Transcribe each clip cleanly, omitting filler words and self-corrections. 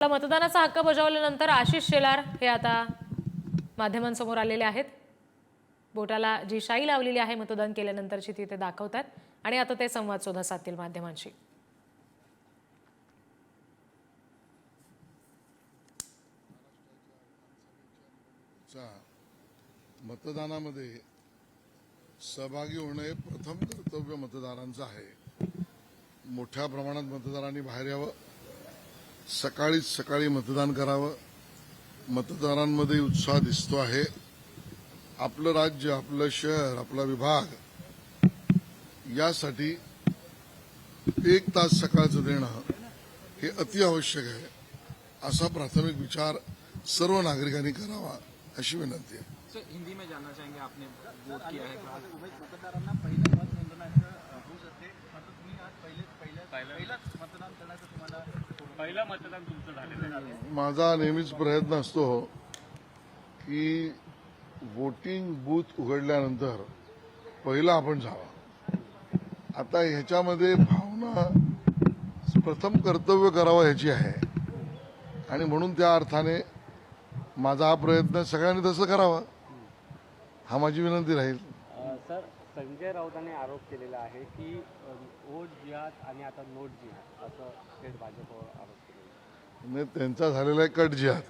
मतदानाचा हक्क बजावल्यानंतर आशिष शेलार हे आता माध्यमांसमोर आलेले आहेत। बोटाला जी शाई लावलेली आहे मतदान केल्यानंतरची ती ते दाखवतात आणि आता ते संवाद सुद्धा साधतील माध्यमांशी। मतदानामध्ये सहभागी होणे प्रथम कर्तव्य मतदारांचं आहे। मोठ्या प्रमाणात मतदारांनी बाहेर यावं, सकाळी मतदान करावं। मतदारांमध्ये उत्साह दिसतो आहे। आपलं राज्य, आपलं शहर, आपला विभाग यासाठी 1 तास सकाळचं देणं हे अति आवश्यक आहे, असा प्राथमिक विचार सर्व नागरिकांनी करावा अशी विनंती आहे। सर, हिंदी में जानना चाहेंगे, आपने वोट किया है का? मतदारांना पहिले मत नोंदवण्याचं होऊ शकते, मात्र तुम्ही आज पहिलंच मतदान करण्याचं तुम्हाला पहिलं मतदान तुमचं झालेलं आहे। माझा नेहमीच प्रयत्न असतो की वोटिंग बूथ उघडल्यानंतर पहिला आपण जावा। आता ह्याच्यामध्ये भावना प्रथम कर्तव्य करावं ह्याची आहे आणि म्हणून त्या अर्थाने माझा हा प्रयत्न सगळ्यांनी तसं करावा, हा माझी विनंती राहील। सर, संजय राऊतांनी आरोप केलेला आहे की वोट जिहाद आणि आता नोट जिहाद असं थेट भाजपवर आरोप केलेला आहे। त्यांचा झालेला आहे कट जिहाद,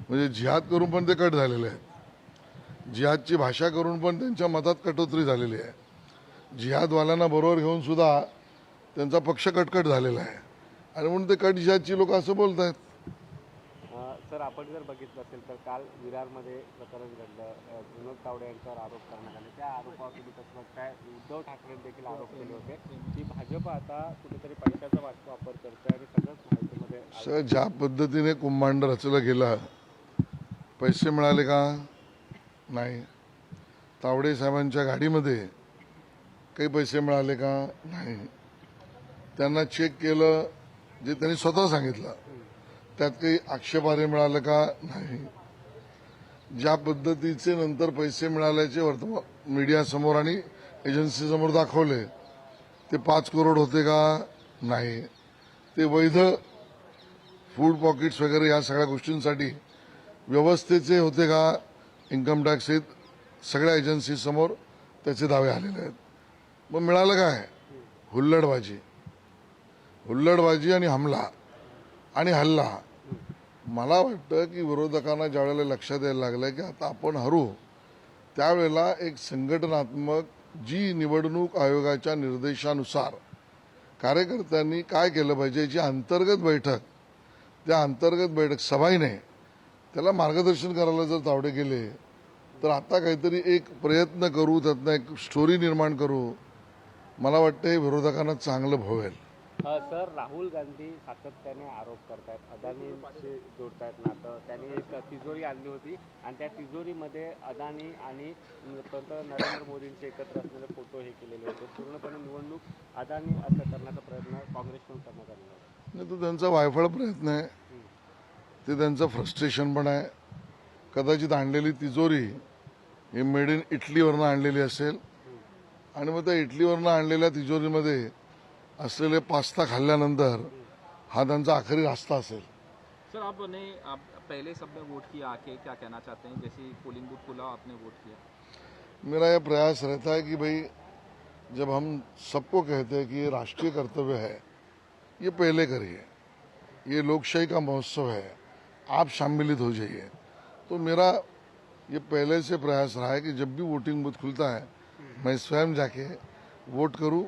म्हणजे जिहाद करून पण ते कट झालेले आहेत। जिहादची भाषा करून पण त्यांच्या मतात कटोतरी झालेली आहे। जिहादवाल्यांना बरोबर घेऊन सुद्धा त्यांचा पक्ष कटकट झालेला आहे आणि म्हणून ते कट जिहादची लोक असं बोलत आहेत। सर, आपण जर बघितलं असेल तर काल विरारमध्ये प्रकरण घडलं, विनोद तावडे यांच्यावर आरोप करण्यात आले। त्या आरोपावर तुम्ही कसं बघताय? उद्धव ठाकरेंनी देखील आरोप केले होते की भाजप आता कुठेतरी पैशाचा वापर करते आणि सगळंच माहितीमध्ये। सर, ज्या पद्धतीने कुंभांड रचलं गेलं, पैसे मिळाले का? नाही। तावडे साहेबांच्या गाडीमध्ये काही पैसे मिळाले का? नाही। त्यांना चेक केलं जे त्यांनी स्वतः सांगितलं, त्यात काही आक्षेपार्ह मिळालं का? नाही। ज्या पद्धतीचे नंतर पैसे मिळाल्याचे वर्तमान मीडियासमोर आणि एजन्सीसमोर दाखवले, ते 5 करोड होते का? नाही। ते वैध फूड पॉकेट्स वगैरे या सगळ्या गोष्टींसाठी व्यवस्थेचे होते का? इन्कम टॅक्स सहित सगळ्या एजन्सीसमोर त्याचे दावे आलेले आहेत। मग मिळालं काय? हुल्लडबाजी आणि हमला आणि हल्ला। मला वाटतं की विरोधकांना ज्यावेळेला लक्षात यायला लागलं की आता आपण हरू, त्यावेळेला एक संघटनात्मक जी निवडणूक आयोगाच्या निर्देशानुसार कार्यकर्त्यांनी काय केलं पाहिजे याची अंतर्गत बैठक, त्या अंतर्गत बैठक सभाईने त्याला मार्गदर्शन करायला जर तावडे गेले तर आता काहीतरी एक प्रयत्न करू, त्यातनं एक स्टोरी निर्माण करू, मला वाटतं हे विरोधकांना चांगलं भवेल। सर, राहुल गांधी सातत्याने आरोप करतायत, अदानीशी जोडतायत नातं। त्यांनी एक तिजोरी आणली होती आणि त्या तिजोरीमध्ये अदानी आणि पंतप्रधान नरेंद्र मोदींचे एकत्र असलेले फोटो हे केलेले होते। पूर्णपणे निवडणूक अदानी असं करण्याचा प्रयत्न काँग्रेसकडून करण्यात आलेला आहे। नाही, तो त्यांचा वायफळ प्रयत्न आहे, ते त्यांचं फ्रस्ट्रेशन पण आहे। कदाचित आणलेली तिजोरी ही मेड इन इटलीवरनं आणलेली असेल आणि मग त्या इटलीवरनं आणलेल्या तिजोरीमध्ये असलेले पास्ता खाल्ल्यानंतर हा त्यांचा आखरी रास्ता असेल। सर, आप पहले सब में वोट किया, आके क्या कहना चाहते हैं? जैसे पोलिंग बूथ खुला, आपने वोट किया। मेरा यह प्रयास रहता है कि भाई जब हम सबको कहते हैं कि ये राष्ट्रीय कर्तव्य है, ये पहले करिए, ये लोकशाही का महोत्सव है, आप सम्मिलित हो जाइए। तो मेरा ये पहले से प्रयास रहा है कि जब भी वोटिंग बूथ खुलता है मैं स्वयं जाके वोट करूं।